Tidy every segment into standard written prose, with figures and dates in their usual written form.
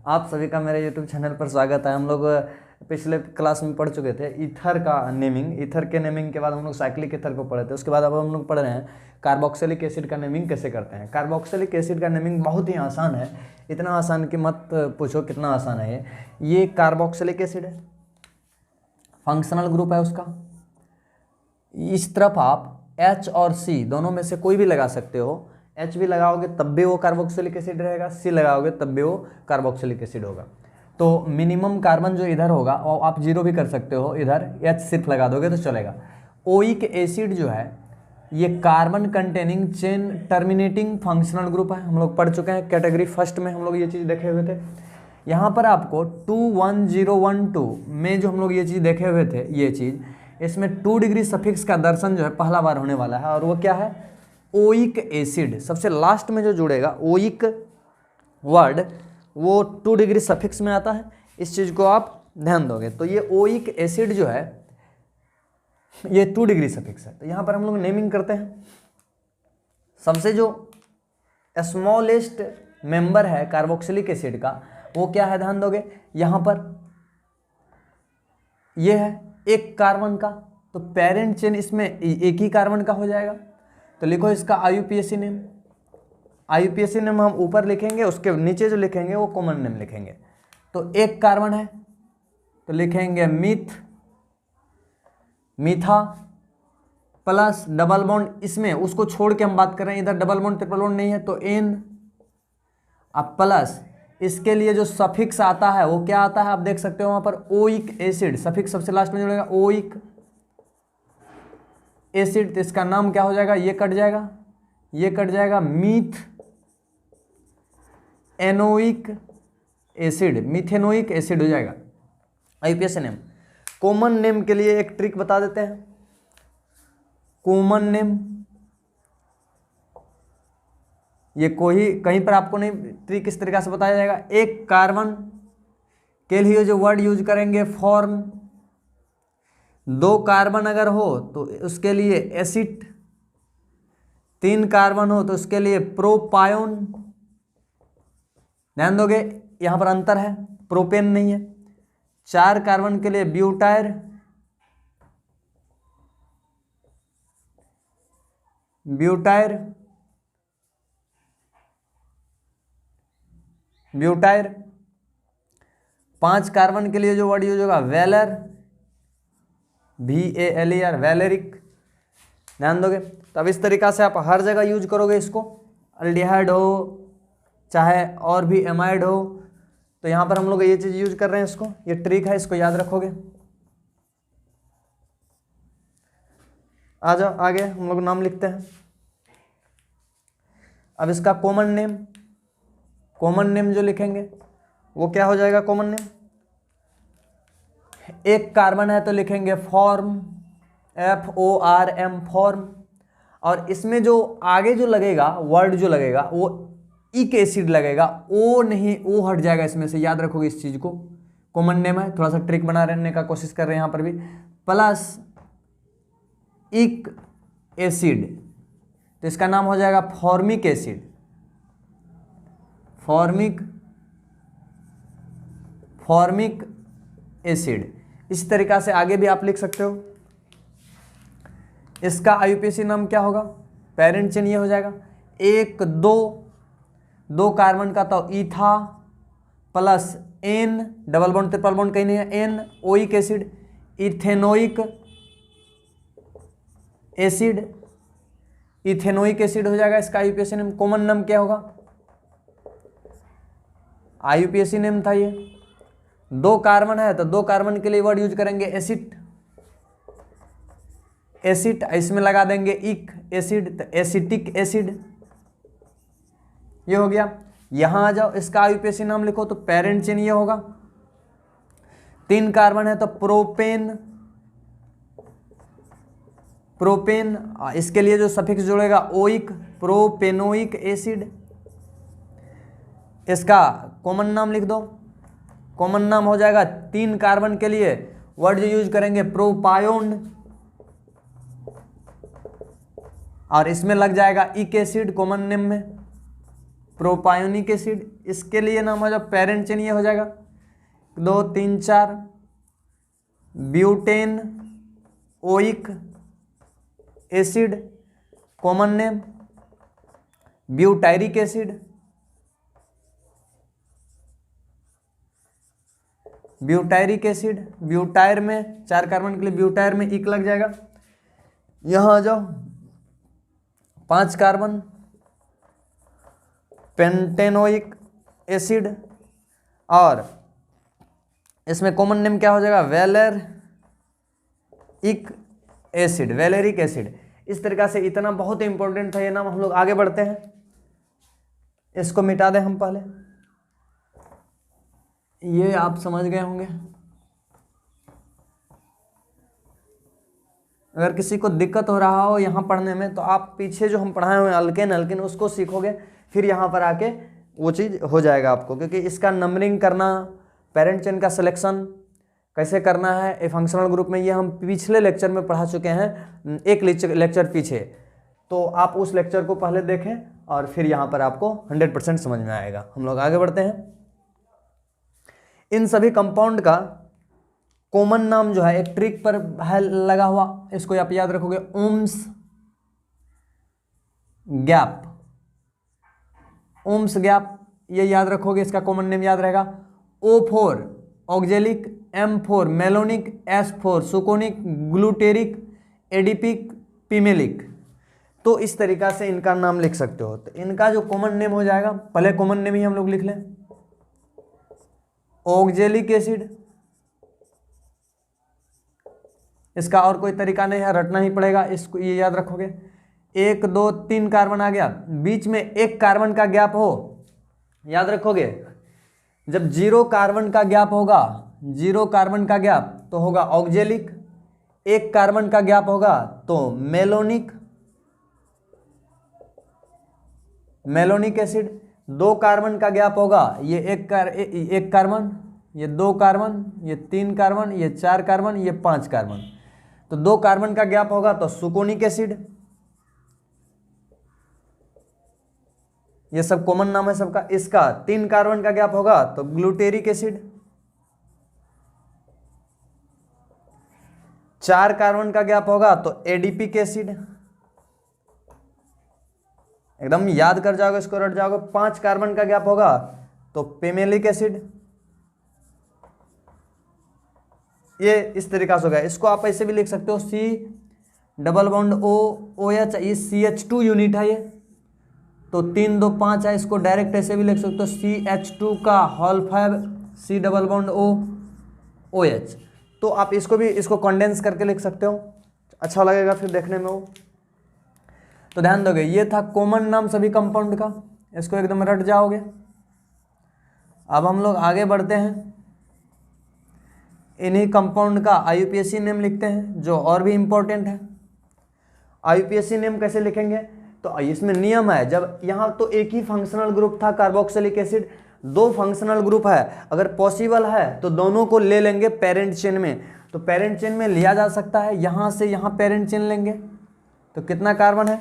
आप सभी का मेरे यूट्यूब चैनल पर स्वागत है। हम लोग पिछले क्लास में पढ़ चुके थे ईथर का नेमिंग। ईथर के नेमिंग के बाद हम लोग साइक्लिक ईथर को पढ़े थे। उसके बाद अब हम लोग पढ़ रहे हैं कार्बोक्सिलिक एसिड का नेमिंग कैसे करते हैं। कार्बोक्सिलिक एसिड का नेमिंग बहुत ही आसान है, इतना आसान कि मत पूछो कितना आसान है। ये कार्बोक्सिलिक एसिड है, फंक्शनल ग्रुप है उसका। इस तरफ आप H और C दोनों में से कोई भी लगा सकते हो। H भी लगाओगे तब भी वो कार्बोक्सिलिक एसिड रहेगा, C लगाओगे तब भी वो कार्बोक्सिलिक एसिड होगा। तो मिनिमम कार्बन जो इधर होगा वो आप जीरो भी कर सकते हो, इधर H सिर्फ लगा दोगे तो चलेगा। ओइक एसिड जो है ये carbon containing chain terminating functional group है। हम लोग पढ़ चुके हैं कैटेगरी फर्स्ट में, हम लोग ये चीज़ देखे हुए थे। यहाँ पर आपको 21012 में जो हम लोग ये चीज़ देखे हुए थे, ये चीज़ इसमें 2 डिग्री सफिक्स का दर्शन जो है पहला बार होने वाला है, और वो क्या है, ओइक एसिड। सबसे लास्ट में जो जुड़ेगा ओइक वर्ड वो 2 डिग्री सफिक्स में आता है। इस चीज़ को आप ध्यान दोगे तो ये ओइक एसिड जो है ये 2 डिग्री सफिक्स है। तो यहाँ पर हम लोग नेमिंग करते हैं। सबसे जो स्मॉलेस्ट मेंबर है कार्बोक्सिलिक एसिड का वो क्या है, ध्यान दोगे, यहाँ पर ये है एक कार्बन का, तो पेरेंट चेन इसमें एक ही कार्बन का हो जाएगा। तो लिखो इसका IUPAC नेम। IUPAC नेम हम ऊपर लिखेंगे, उसके नीचे जो लिखेंगे वो कॉमन नेम लिखेंगे। तो एक कार्बन है तो लिखेंगे मीथा प्लस डबल बॉन्ड, इसमें उसको छोड़ के हम बात कर रहे हैं, इधर डबल बॉन्ड ट्रिपल बॉन्ड नहीं है तो N। अब प्लस इसके लिए जो सफिक्स आता है वो क्या आता है, आप देख सकते हो वहां पर ओइक एसिड, सफिक्स सबसे लास्ट में जुड़ेगा ओइक एसिड। तो इसका नाम क्या हो जाएगा, ये कट जाएगा, ये कट जाएगा, मीथ एनोइक एसिड, मिथेनोइक एसिड हो जाएगा IUPAC नेम। कॉमन नेम के लिए एक ट्रिक बता देते हैं। कॉमन नेम ये कोई कहीं पर आपको नहीं, ट्रिक इस तरीका से बताया जाएगा। एक कार्बन के लिए जो वर्ड यूज करेंगे फॉर्म, 2 कार्बन अगर हो तो उसके लिए एसिड, 3 कार्बन हो तो उसके लिए प्रोपायोन। ध्यान दोगे यहां पर अंतर है, प्रोपेन नहीं है। 4 कार्बन के लिए ब्यूटायर, ब्यूटायर। 5 कार्बन के लिए जो वर्ड यूज होगा वेलर, VALER, वैलेरिक। ध्यान दोगे तो अब इस तरीका से आप हर जगह यूज करोगे इसको, अल्डिहाइड हो चाहे और भी एमाइड हो। तो यहाँ पर हम लोग ये चीज़ यूज कर रहे हैं, इसको, ये ट्रिक है, इसको याद रखोगे। आ जाओ आगे हम लोग नाम लिखते हैं। अब इसका कॉमन नेम जो लिखेंगे वो क्या हो जाएगा, कॉमन नेम। एक कार्बन है तो लिखेंगे फॉर्म, FORM, फॉर्म। और इसमें जो आगे जो लगेगा वर्ड जो लगेगा वो इक एसिड लगेगा, ओ नहीं, ओ हट जाएगा इसमें से, याद रखोगे इस चीज को। कॉमन नेम है, थोड़ा सा ट्रिक बना रहने का कोशिश कर रहे हैं यहाँ पर भी। प्लस इक एसिड तो इसका नाम हो जाएगा फॉर्मिक एसिड, फॉर्मिक एसिड। इस तरीका से आगे भी आप लिख सकते हो। इसका IUPAC नाम क्या होगा, पेरेंट चेन ये हो जाएगा, 1 2 कार्बन का तो ईथा plus N, double bond triple bond कहीं नहीं है, N oic acid, ethanoic acid, ethanoic acid हो जाएगा इसका IUPAC नेम। कॉमन नाम क्या होगा, IUPAC नेम था ये। 2 कार्बन है तो 2 कार्बन के लिए वर्ड यूज करेंगे एसिड, इसमें लगा देंगे इक एसिड तो एसिटिक एसिड, ये हो गया। यहां आ जाओ, इसका IUPAC नाम लिखो तो पेरेंट चेन ये होगा। 3 कार्बन है तो प्रोपेन, इसके लिए जो सफिक्स जुड़ेगा ओइक, प्रोपेनोइक एसिड। इसका कॉमन नाम लिख दो, कॉमन नाम हो जाएगा 3 कार्बन के लिए वर्ड जो यूज करेंगे प्रोपायोन, और इसमें लग जाएगा इक एसिड कॉमन नेम में। प्रोपायोनिक एसिड, इसके लिए नाम हो जाए पेरेंट चेन ये हो जाएगा 2 3 4 butane oic acid, common name butyric acid, butyric acid, ब्यूटायर में 4 कार्बन के लिए ब्यूटायर में इक लग जाएगा। यहां आ जाओ 5 कार्बन पेंटेनोइक एसिड, और इसमें कॉमन नेम क्या हो जाएगा वेलेरिक एसिड, वेलेरिक एसिड। इस तरीका से इतना बहुत इंपॉर्टेंट था ये नाम। हम लोग आगे बढ़ते हैं, इसको मिटा दें हम पहले, ये आप समझ गए होंगे। अगर किसी को दिक्कत हो रहा हो यहाँ पढ़ने में तो आप पीछे जो हम पढ़ाए हुए अल्केन अल्केन उसको सीखोगे, फिर यहाँ पर आके वो चीज़ हो जाएगा आपको, क्योंकि इसका नंबरिंग करना, पेरेंट चेन का सिलेक्शन कैसे करना है ए फंक्शनल ग्रुप में, ये हम पिछले लेक्चर में पढ़ा चुके हैं, एक लेक्चर पीछे। तो आप उस लेक्चर को पहले देखें और फिर यहाँ पर आपको 100% समझ में आएगा। हम लोग आगे बढ़ते हैं। इन सभी कंपाउंड का कॉमन नाम जो है एक ट्रिक पर है लगा हुआ, इसको आप याद रखोगे, ओम्स गैप, ओम्स गैप ये याद रखोगे, इसका कॉमन नेम याद रहेगा O4 oxalic, M4 malonic, S4 succinic, glutaric, adipic, pimelic. तो इस तरीका से इनका नाम लिख सकते हो। तो इनका जो कॉमन नेम हो जाएगा, पहले कॉमन नेम ही हम लोग लिख लें, ऑक्जेलिक एसिड। इसका और कोई तरीका नहीं है, रटना ही पड़ेगा, इसको ये याद रखोगे। 1 2 3 कार्बन आ गया, बीच में 1 कार्बन का गैप हो, याद रखोगे जब 0 कार्बन का गैप होगा, 0 कार्बन का गैप तो होगा ऑक्जेलिक, 1 कार्बन का गैप होगा तो मेलोनिक, मेलोनिक एसिड। 2 कार्बन का गैप होगा, ये 1 कार्बन, ये 2 कार्बन, ये 3 कार्बन, ये 4 कार्बन, ये 5 कार्बन, तो 2 कार्बन का गैप होगा तो सुकोनिक एसिड। ये सब कॉमन नाम है सबका। इसका 3 कार्बन का गैप होगा तो ग्लूटेरिक एसिड, 4 कार्बन का गैप होगा तो एडिपिक एसिड। एकदम याद कर जाओगे, इसको रट जाओगे। 5 कार्बन का गैप होगा तो पिमेलिक एसिड। ये इस तरीका से हो गया। इसको आप ऐसे भी लिख सकते हो, C डबल बॉन्ड OH, ये CH2 यूनिट है ये, तो 3 2 5 है। इसको डायरेक्ट ऐसे भी लिख सकते हो, CH2 का whole 5 C double bond OH। तो आप इसको भी, इसको कंडेंस करके लिख सकते हो, अच्छा लगेगा फिर देखने में वो। तो ध्यान दोगे, ये था कॉमन नाम सभी कंपाउंड का, इसको एकदम रट जाओगे। अब हम लोग आगे बढ़ते हैं, इन्हीं कंपाउंड का IUPAC नेम लिखते हैं, जो और भी इंपॉर्टेंट है। IUPAC नेम कैसे लिखेंगे, तो इसमें नियम है, जब यहाँ तो एक ही फंक्शनल ग्रुप था कार्बोक्सिलिक एसिड, 2 फंक्शनल ग्रुप है, अगर पॉसिबल है तो दोनों को ले लेंगे पेरेंट चेन में। तो पेरेंट चेन में लिया जा सकता है, यहाँ से यहाँ पेरेंट चेन लेंगे तो कितना कार्बन है,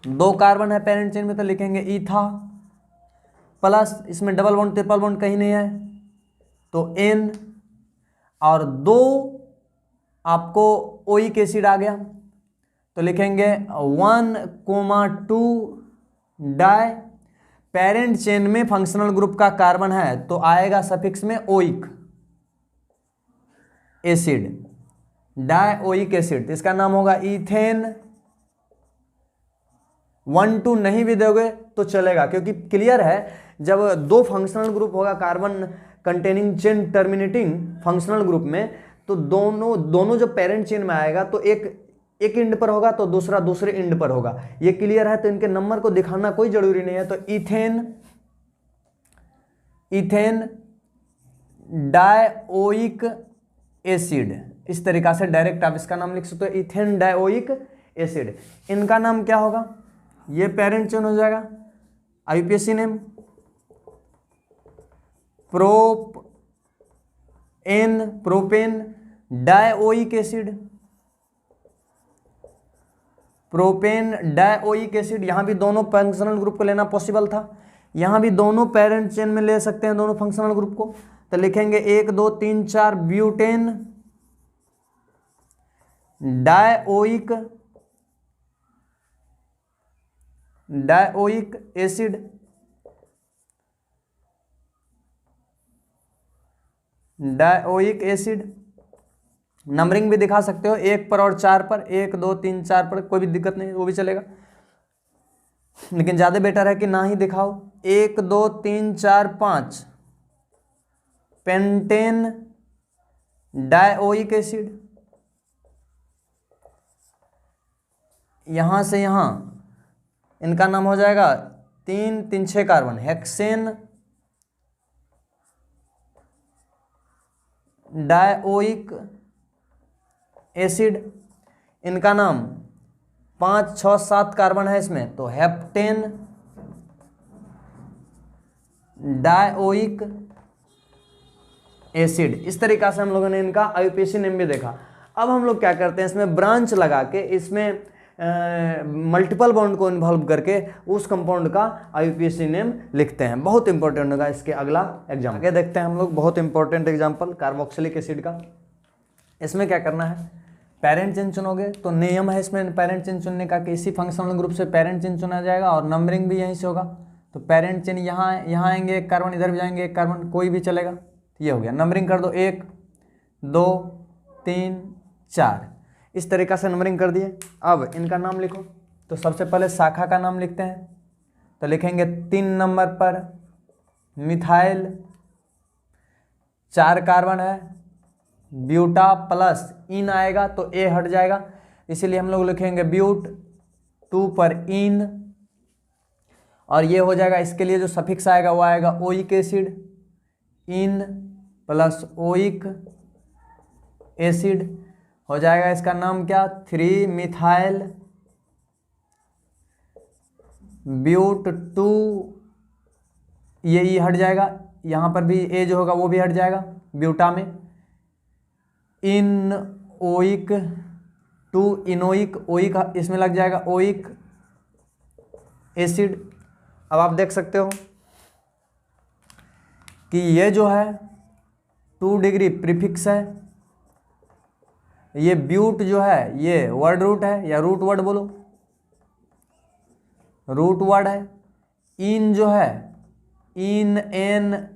2 कार्बन है पेरेंट चेन में, तो लिखेंगे ईथा प्लस, इसमें डबल बॉन्ड ट्रिपल बॉन्ड कहीं नहीं है तो N, और 2 आपको ओइक एसिड आ गया तो लिखेंगे 1,2 डाई। पेरेंट चेन में फंक्शनल ग्रुप का कार्बन है तो आएगा सफिक्स में oic acid, die oic acid, तो इसका नाम होगा इथेन। 1 2 नहीं भी दोगे तो चलेगा, क्योंकि क्लियर है जब 2 फंक्शनल ग्रुप होगा carbon containing chain terminating functional group में, तो दोनों जो पेरेंट चेन में आएगा तो एक इंड पर होगा तो दूसरा दूसरे इंड पर होगा। ये क्लियर है, तो इनके नंबर को दिखाना कोई जरूरी नहीं है। तो इथेन डाइओइक एसिड, इस तरीका से डायरेक्ट आप इसका नाम लिख सकते हो, इथेन डाइओइक एसिड। इनका नाम क्या होगा, ये पेरेंट चेन हो जाएगा, IUPAC name propane dioic acid, propane dioic acid, यहाँ भी दोनों फंक्शनल ग्रुप को लेना पॉसिबल था, यहाँ भी दोनों पेरेंट चेन में ले सकते हैं दोनों फंक्शनल ग्रुप को। तो लिखेंगे 1 2 3 4 butane dioic acid, dioic acid. Numbering भी दिखा सकते हो 1 पर और 4 पर, 1 2 3 4 पर, कोई भी दिक्कत नहीं, वो भी चलेगा, लेकिन ज़्यादा बेटर है कि ना ही दिखाओ। 1 2 3 4 5 पेंटेन डायोइक एसिड, यहाँ से यहाँ इनका नाम हो जाएगा 3 3 6 कार्बन हेक्सेन डायोइक एसिड, इनका नाम 5 6 7 कार्बन है इसमें, तो हेप्टेन डायोइक एसिड। इस तरीका से हम लोगों ने इनका आईयूपीएसी नेम भी देखा। अब हम लोग क्या करते हैं, इसमें ब्रांच लगा के, इसमें मल्टीपल बॉन्ड को इन्वॉल्व करके उस कंपाउंड का आईयूपीएसी नेम लिखते हैं। बहुत इंपॉर्टेंट होगा इसके अगला एग्जाम्पल। आगे देखते हैं हम लोग बहुत इंपॉर्टेंट एग्जाम्पल कार्बोक्सिलिक एसिड का। इसमें क्या करना है, पेरेंट चेन चुनोगे तो नियम है इसमें पेरेंट चेन चुनने का कि इसी फंक्शनल ग्रुप से पेरेंट चेन चुना जाएगा और नंबरिंग भी यहीं से होगा। तो पेरेंट चेन यहाँ आएंगे 1 कार्बन, इधर भी जाएंगे 1 कार्बन, कोई भी चलेगा। ये हो गया, नंबरिंग कर दो 1 2 3 4, इस तरीक़ा से नंबरिंग कर दिए। अब इनका नाम लिखो, तो सबसे पहले शाखा का नाम लिखते हैं, तो लिखेंगे 3 नंबर पर मिथाइल, 4 कार्बन है, ब्यूटा प्लस इन आएगा तो ए हट जाएगा, इसीलिए हम लोग लिखेंगे ब्यूट। 2 पर इन, और ये हो जाएगा, इसके लिए जो सफिक्स आएगा वो आएगा oic acid, in plus oic acid हो जाएगा। इसका नाम क्या, 3 मिथाइल ब्यूट 2, ये ई हट जाएगा, यहाँ पर भी ए जो होगा वो भी हट जाएगा ब्यूटा में। इन ओइक 2 इनोइक, ओइक इसमें लग जाएगा ओइक एसिड। अब आप देख सकते हो कि ये जो है 2 डिग्री प्रीफिक्स है, ये ब्यूट जो है ये वर्ड रूट है या रूट वर्ड बोलो, रूट वर्ड है। इन जो है इन एन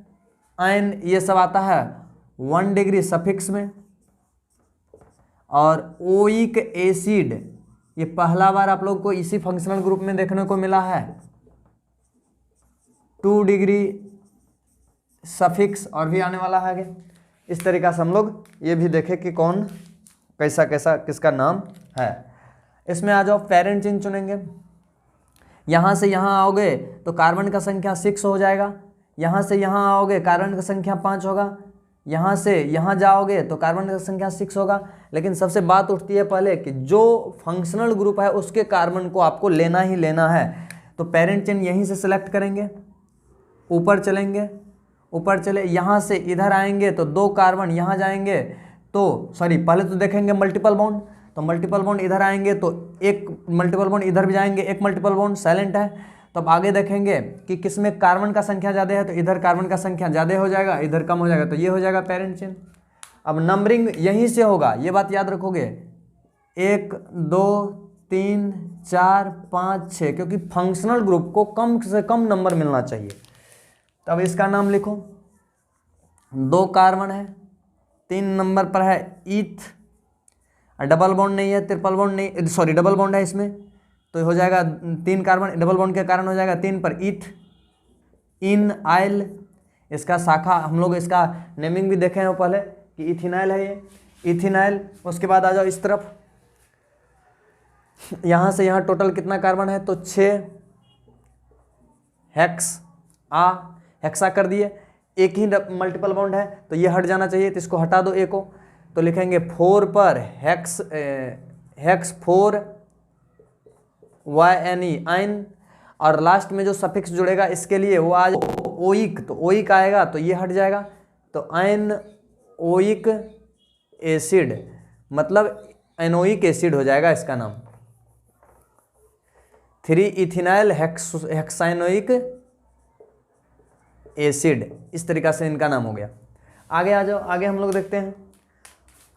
आइन ये सब आता है 1 डिग्री सफिक्स में, और ओइक एसिड ये पहला बार आप लोग को इसी फंक्शनल ग्रुप में देखने को मिला है, 2 डिग्री सफिक्स और भी आने वाला है आगे। इस तरीक़ा से हम लोग ये भी देखें कि कौन कैसा कैसा किसका नाम है। इसमें आ जाओ, पेरेंट चेन चुनेंगे, यहाँ से यहाँ आओगे तो कार्बन का संख्या 6 हो जाएगा, यहाँ से यहाँ आओगे कार्बन का संख्या 5 होगा, यहाँ से यहाँ जाओगे तो कार्बन का संख्या 6 होगा। लेकिन सबसे बात उठती है पहले कि जो फंक्शनल ग्रुप है उसके कार्बन को आपको लेना ही लेना है। तो पेरेंट चेन यहीं से सिलेक्ट करेंगे, ऊपर चलेंगे, ऊपर चले यहाँ से इधर आएंगे तो 2 कार्बन यहाँ जाएंगे, तो सॉरी पहले तो देखेंगे मल्टीपल बॉन्ड, तो मल्टीपल बॉन्ड इधर आएंगे तो 1 मल्टीपल बॉन्ड इधर भी जाएंगे, 1 मल्टीपल बॉन्ड साइलेंट है। तो अब आगे देखेंगे कि किसमें कार्बन का संख्या ज़्यादा है, तो इधर कार्बन का संख्या ज़्यादा हो जाएगा, इधर कम हो जाएगा, तो ये हो जाएगा पेरेंट चेन। अब नंबरिंग यहीं से होगा, ये बात याद रखोगे, 1 2 3 4 5 6, क्योंकि फंक्शनल ग्रुप को कम से कम नंबर मिलना चाहिए। तब इसका नाम लिखो, 2 कार्बन है, 3 नंबर पर है ईथ, डबल बॉन्ड नहीं है, ट्रिपल बॉन्ड नहीं, सॉरी डबल बॉन्ड है इसमें, तो हो जाएगा 3 कार्बन, डबल बॉन्ड के कारण हो जाएगा 3 पर ईथ, इन आइल। इसका शाखा हम लोग इसका नेमिंग भी देखे हैं पहले कि इथिनाइल है ये, इथिनाइल। उसके बाद आ जाओ इस तरफ, यहाँ से यहाँ टोटल कितना कार्बन है, तो 6 हेक्सा कर दिए, एक ही मल्टीपल बॉन्ड है तो ये हट जाना चाहिए, तो इसको हटा दो ए को, तो लिखेंगे 4 पर हेक्स 4 YNE आइन, और लास्ट में जो सफिक्स जुड़ेगा इसके लिए वो आज ओइक, तो ओइक आएगा तो ये हट जाएगा, तो आइन ओइक एसिड, मतलब एनोइक एसिड हो जाएगा इसका नाम। 3 इथिनाइल हेक्साइनोइक एसिड, इस तरीका से इनका नाम हो गया। आगे आ जाओ, आगे हम लोग देखते हैं।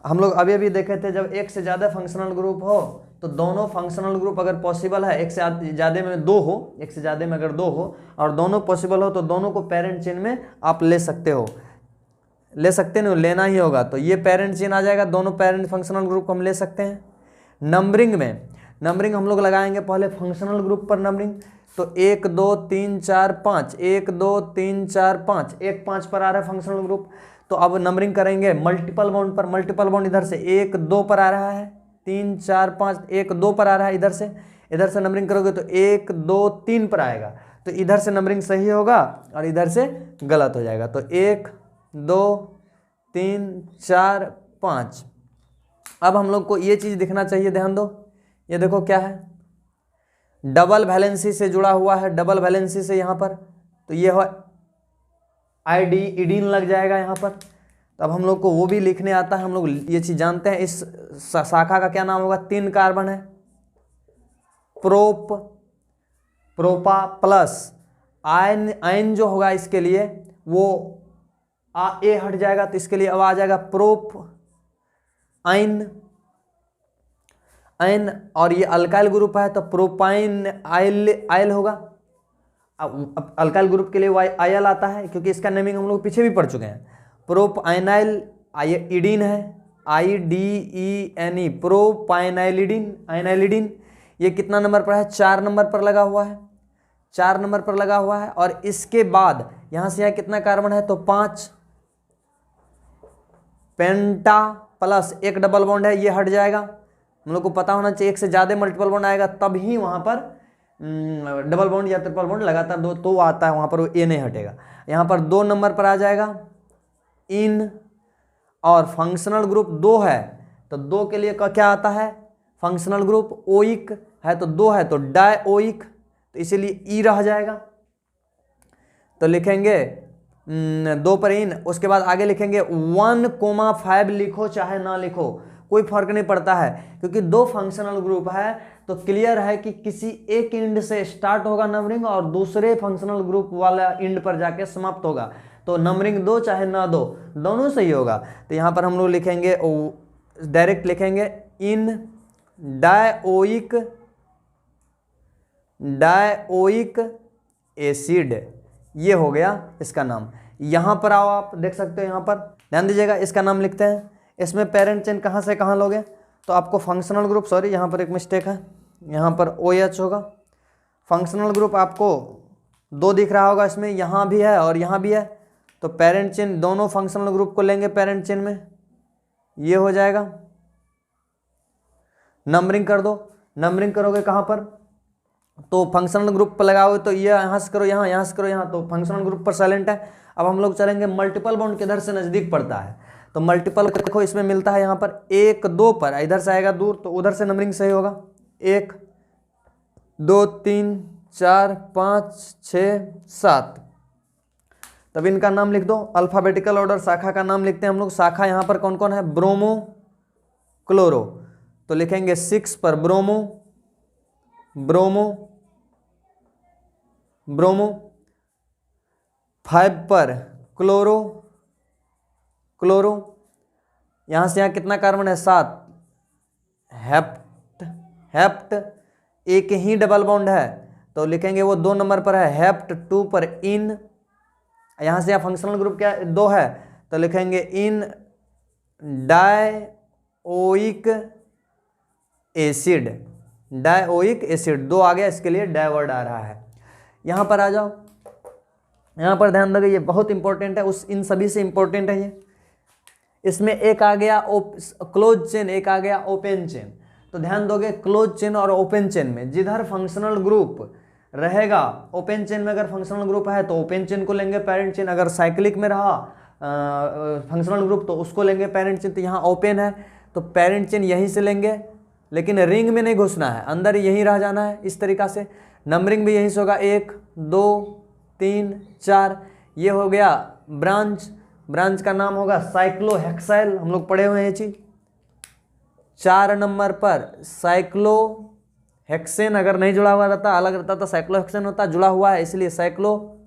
हम लोग अभी अभी देखे थे जब एक से ज़्यादा फंक्शनल ग्रुप हो तो दोनों फंक्शनल ग्रुप अगर पॉसिबल है, एक से ज़्यादा में दो हो, एक से ज़्यादा में अगर दो हो और दोनों पॉसिबल हो तो दोनों को पेरेंट चेन में आप ले सकते हो, ले सकते नहीं, लेना ही होगा। तो ये पेरेंट चेन आ जाएगा, दोनों पेरेंट फंक्शनल ग्रुप को हम ले सकते हैं। नंबरिंग में, नंबरिंग हम लोग लगाएंगे पहले फंक्शनल ग्रुप पर नंबरिंग। तो 1 2 3 4 5, 1 2 3 4 5, 1 5 पर आ रहा है फंक्शनल ग्रुप। तो अब नंबरिंग करेंगे मल्टीपल बॉन्ड पर, मल्टीपल बॉन्ड इधर से 1 2 पर आ रहा है, 3 4 5, 1 2 पर आ रहा है, इधर से नंबरिंग करोगे तो 1 2 3 पर आएगा। तो इधर से नंबरिंग सही होगा और इधर से गलत हो जाएगा। तो 1 2 3 4 5। अब हम लोग को ये चीज़ दिखना चाहिए, ध्यान दो, ये देखो क्या है, डबल वैलेंसी से जुड़ा हुआ है, डबल वैलेंसी से यहाँ पर, तो ये हो आईडी इडीन लग जाएगा यहाँ पर। तो अब हम लोग को वो भी लिखने आता है, हम लोग ये चीज़ जानते हैं। इस शाखा का क्या नाम होगा, 3 कार्बन है, प्रोपा प्लस आयन, आयन जो होगा इसके लिए वो ए हट जाएगा, तो इसके लिए अब आ जाएगा प्रोप आयन, आयन। और ये अल्काइल ग्रुप है तो प्रोपाइन आयल होगा। अब अल्काइल ग्रुप के लिए आयल आता है क्योंकि इसका नेमिंग हम लोग पीछे भी पढ़ चुके हैं। प्रोपाइनाइल इडीन है, IDENE, प्रोपाइनाइलिडीन, आयनाइलिडीन। ये कितना नंबर पर है, 4 नंबर पर लगा हुआ है, 4 नंबर पर लगा हुआ है। और इसके बाद यहां से यहाँ कितना कार्बन है, तो 5, पेंटा प्लस 1 डबल बॉन्ड है, ये हट जाएगा। हम लोग को पता होना चाहिए एक से ज़्यादा मल्टीपल बॉन्ड आएगा तब ही वहाँ पर डबल बॉन्ड या ट्रिपल बॉन्ड लगातार दो तो आता है, वहाँ पर वो ए नहीं हटेगा। यहाँ पर 2 नंबर पर आ जाएगा इन, और फंक्शनल ग्रुप 2 है तो 2 के लिए क्या आता है, फंक्शनल ग्रुप ओइक है तो 2 है तो डाइओइक, तो इसीलिए ई रह जाएगा। तो लिखेंगे 2 पर इन, उसके बाद आगे लिखेंगे 1,5 लिखो चाहे ना लिखो, कोई फर्क नहीं पड़ता है, क्योंकि 2 फंक्शनल ग्रुप है तो क्लियर है कि किसी एक इंड से स्टार्ट होगा नंबरिंग और दूसरे फंक्शनल ग्रुप वाला इंड पर जाके समाप्त होगा। तो नंबरिंग 2 चाहे ना दो, दोनों सही होगा। तो यहाँ पर हम लोग लिखेंगे, डायरेक्ट लिखेंगे इन डाइओइक एसिड, ये हो गया इसका नाम। यहाँ पर आओ, आप देख सकते हो, यहाँ पर ध्यान दीजिएगा, इसका नाम लिखते हैं। इसमें पेरेंट चेन कहाँ से कहाँ लोगे, तो आपको फंक्शनल ग्रुप, सॉरी यहाँ पर एक मिस्टेक है, यहाँ पर OH होगा। फंक्शनल ग्रुप आपको 2 दिख रहा होगा, इसमें यहाँ भी है और यहाँ भी है, तो पेरेंट चेन दोनों फंक्शनल ग्रुप को लेंगे पेरेंट चेन में, ये हो जाएगा। नंबरिंग कर दो, नंबरिंग करोगे कहाँ पर, तो फंक्शनल ग्रुप पर लगाओगे तो ये यहाँ से करो यहाँ, यहाँ से करो यहाँ, तो फंक्शनल ग्रुप पर साइलेंट है। अब हम लोग चलेंगे मल्टीपल बॉन्ड किधर से नज़दीक पड़ता है, तो मल्टीपल देखो इसमें मिलता है यहाँ पर 1 2 पर, इधर से आएगा दूर तो उधर से नंबरिंग सही होगा। 1 2 3 4 5 6 7, तब इनका नाम लिख दो, अल्फाबेटिकल ऑर्डर शाखा का नाम लिखते हैं हम लोग। शाखा यहाँ पर कौन कौन है, ब्रोमो क्लोरो, तो लिखेंगे 6 पर ब्रोमो, ब्रोमो ब्रोमो, 5 पर क्लोरो, क्लोरो, यहाँ से यहाँ कितना कार्बन है, 7, हेप्ट, हेप्ट, एक ही डबल बॉन्ड है तो लिखेंगे वो 2 नंबर पर है, हेप्ट। 2 पर इन, यहाँ से यहाँ फंक्शनल ग्रुप क्या 2 है तो लिखेंगे इन डाइओइक एसिड, डाइओइक एसिड, 2 आ गया, इसके लिए डाई वर्ड आ रहा है। यहाँ पर आ जाओ, यहाँ पर ध्यान दोगे, ये बहुत इंपॉर्टेंट है, उस इन सभी से इंपॉर्टेंट है ये। इसमें एक आ गया क्लोज चेन, एक आ गया ओपन चेन। तो ध्यान दोगे क्लोज चेन और ओपन चेन में जिधर फंक्शनल ग्रुप रहेगा, ओपन चेन में अगर फंक्शनल ग्रुप है तो ओपन चेन को लेंगे पेरेंट चेन, अगर साइक्लिक में रहा फंक्शनल ग्रुप तो उसको लेंगे पेरेंट चेन। तो यहाँ ओपन है तो पेरेंट चेन यहीं से लेंगे, लेकिन रिंग में नहीं घुसना है, अंदर यहीं रह जाना है। इस तरीका से नंबरिंग भी यहीं से होगा, 1 2 3 4, ये हो गया ब्रांच, ब्रांच का नाम होगा साइक्लोहेक्साइल, हम लोग पढ़े हुए हैं ये चीज। 4 नंबर पर साइक्लो हेक्सेन अगर नहीं जुड़ा हुआ रहता, अलग रहता तो साइक्लोहेक्सेन होता, जुड़ा हुआ है इसलिए साइक्लो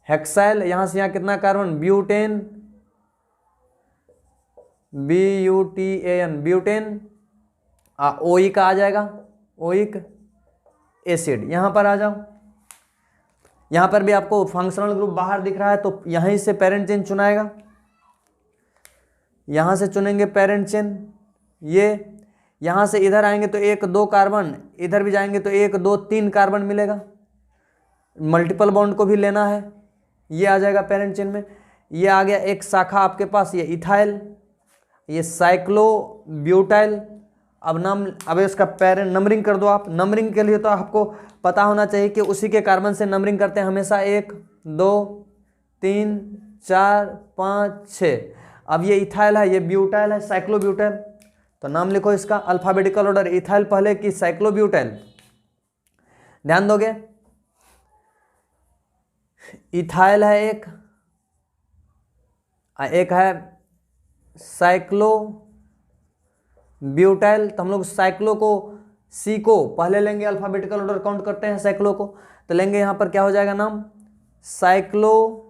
हेक्साइल। यहां से यहां कितना carbon, butane, BUTAN, butane. Oic आ जाएगा, ओइक एसिड। यहां पर आ जाओ, यहां पर भी आपको फंक्शनल ग्रुप बाहर दिख रहा है तो यहीं से पेरेंट चेन चुनाएगा, यहां से चुनेंगे पेरेंट चेन। ये यहां से इधर आएंगे तो 1 2 कार्बन, इधर भी जाएंगे तो 1 2 3 कार्बन मिलेगा। मल्टीपल बॉन्ड को भी लेना है, ये आ जाएगा पेरेंट चेन में। ये आ गया एक शाखा आपके पास, ये इथाइल, ये साइक्लोब्यूटाइल। अब इसका पेरेंट नंबरिंग कर दो आप। नंबरिंग के लिए तो आपको पता होना चाहिए कि उसी के कार्बन से नंबरिंग करते हैं हमेशा, 1 2 3 4 5 6। अब ये इथाइल है, ये ब्यूटाइल है, साइक्लोब्यूटाइल। तो नाम लिखो इसका अल्फाबेटिकल ऑर्डर, इथाइल पहले कि साइक्लोब्यूटाइल, ध्यान दोगे। इथाइल है एक है साइक्लोब्यूटाइल। तो हम लोग साइक्लो को, सी को पहले लेंगे, अल्फाबेटिकल ऑर्डर काउंट करते हैं साइक्लो को, तो लेंगे यहां पर क्या हो जाएगा नाम, साइक्लोब्यूटाइल।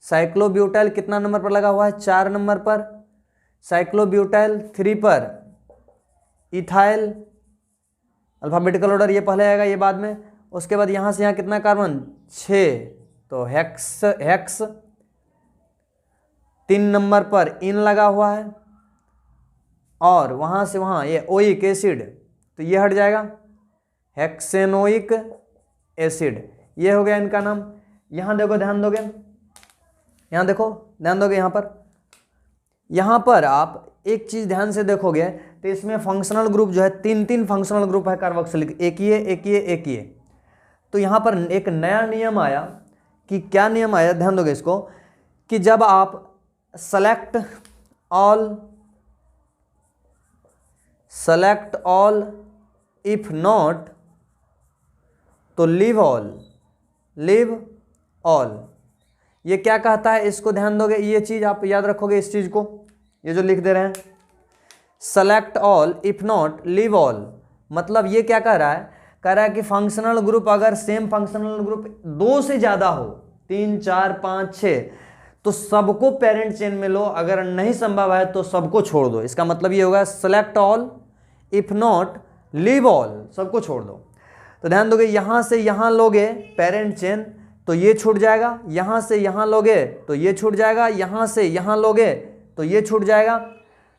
साइक्लोब्यूटाइल कितना नंबर पर लगा हुआ है, 4 नंबर पर। साइक्लोब्यूटाइल 3 पर इथाइल, अल्फाबेटिकल ऑर्डर ये पहले आएगा ये बाद में। उसके बाद यहां से यहां कितना कार्बन, 6, तो हेक्स 3 नंबर पर इन लगा हुआ है, और वहां से वहां ये ओइक एसिड, तो ये हट जाएगा, हेक्सेनोइक एसिड। ये हो गया इनका नाम। यहां देखो, ध्यान दोगे, यहां देखो, ध्यान दोगे, यहां पर आप एक चीज ध्यान से देखोगे तो इसमें फंक्शनल ग्रुप जो है 3 फंक्शनल ग्रुप है कार्बोक्सिलिक, एक ये। तो यहां पर एक नया नियम आया कि क्या नियम आया, ध्यान दोगे इसको, कि जब आप सेलेक्ट ऑल इफ नॉट तो लीव ऑल। ये क्या कहता है, इसको ध्यान दोगे, ये चीज आप याद रखोगे, इस चीज को, ये जो लिख दे रहे हैं, select all if not leave all. मतलब ये क्या कह रहा है कि फंक्शनल ग्रुप अगर सेम फंक्शनल ग्रुप 2 से ज्यादा हो, 3 4 5 6, तो सबको पेरेंट चेन में लो, अगर नहीं संभव है तो सबको छोड़ दो। इसका मतलब ये होगा select all if not leave all, सबको छोड़ दो। तो ध्यान दोगे, यहां से यहां लोगे पेरेंट चेन तो ये छूट जाएगा, यहां से यहां लोगे तो ये छूट जाएगा, यहां से यहां लोगे तो ये छूट जाएगा।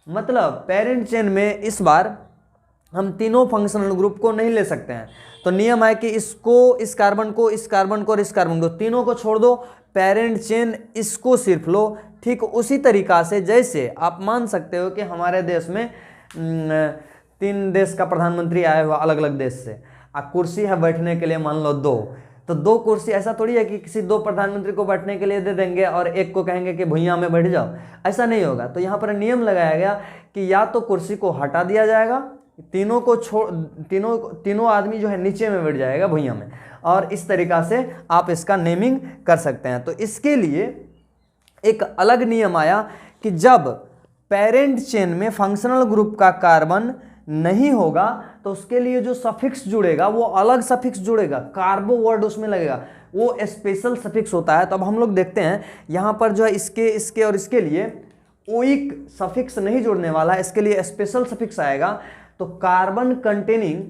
मतलब पेरेंट चेन में इस बार हम तीनों फंक्शनल ग्रुप को नहीं ले सकते हैं। तो नियम है कि इसको, इस कार्बन को, इस कार्बन को और इस कार्बन को, तीनों को छोड़ दो, पेरेंट चेन इसको सिर्फ लो। ठीक उसी तरीका से जैसे आप मान सकते हो कि हमारे देश में 3 देश का प्रधानमंत्री आया हुआ अलग अलग देश से, कुर्सी है बैठने के लिए मान लो 2, तो 2 कुर्सी, ऐसा थोड़ी है कि किसी 2 प्रधानमंत्री को बैठने के लिए दे देंगे और एक को कहेंगे कि भुइयां में बैठ जाओ, ऐसा नहीं होगा। तो यहाँ पर नियम लगाया गया कि या तो कुर्सी को हटा दिया जाएगा, तीनों को तीनों आदमी जो है नीचे में बैठ जाएगा भुइयां में, और इस तरीका से आप इसका नेमिंग कर सकते हैं। तो इसके लिए एक अलग नियम आया कि जब पेरेंट चेन में फंक्शनल ग्रुप का कार्बन नहीं होगा तो उसके लिए जो सफिक्स जुड़ेगा वो अलग सफिक्स जुड़ेगा, कार्बो वर्ड उसमें लगेगा, वो स्पेशल सफिक्स होता है। तो अब हम लोग देखते हैं यहाँ पर जो है इसके और इसके लिए ओइक सफिक्स नहीं जुड़ने वाला है, इसके लिए स्पेशल सफिक्स आएगा। तो carbon containing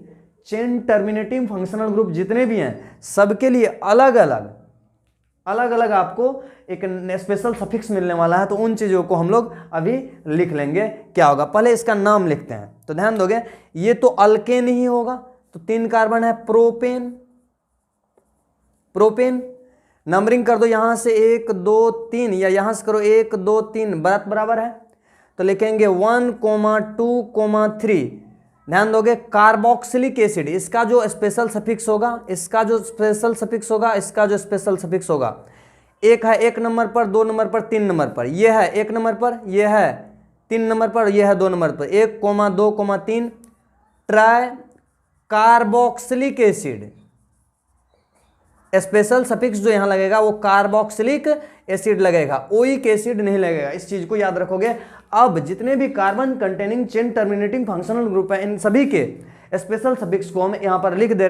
chain terminating functional group जितने भी हैं सबके लिए अलग अलग आपको एक स्पेशल सफिक्स मिलने वाला है। तो उन चीज़ों को हम लोग अभी लिख लेंगे, क्या होगा, पहले इसका नाम लिखते हैं। तो ध्यान दोगे, ये तो अल्केन ही होगा, तो 3 कार्बन है, प्रोपेन। नंबरिंग कर दो यहां से 1 2 3, या यहां से करो 1 2 3, बराबर है, तो लिखेंगे 1 2 3। ध्यान दोगे, कार्बोक्सिलिक एसिड, इसका जो स्पेशल सफिक्स होगा, इसका जो स्पेशल सफिक्स होगा, इसका जो स्पेशल सफिक्स होगा, एक है 1 नंबर पर, 2 नंबर पर, 3 नंबर पर, ये है 1 नंबर पर, ये है 3 नंबर पर, ये है 2 नंबर पर, 1 2 3 try carboxylic acid. Special suffix जो यहाँ लगेगा वो कार्बोक्सिलिक एसिड लगेगा, ओइक एसिड नहीं लगेगा, इस चीज को याद रखोगे। अब जितने भी carbon containing chain terminating functional group है इन सभी के स्पेशल सफिक्स को हम यहाँ पर लिख दे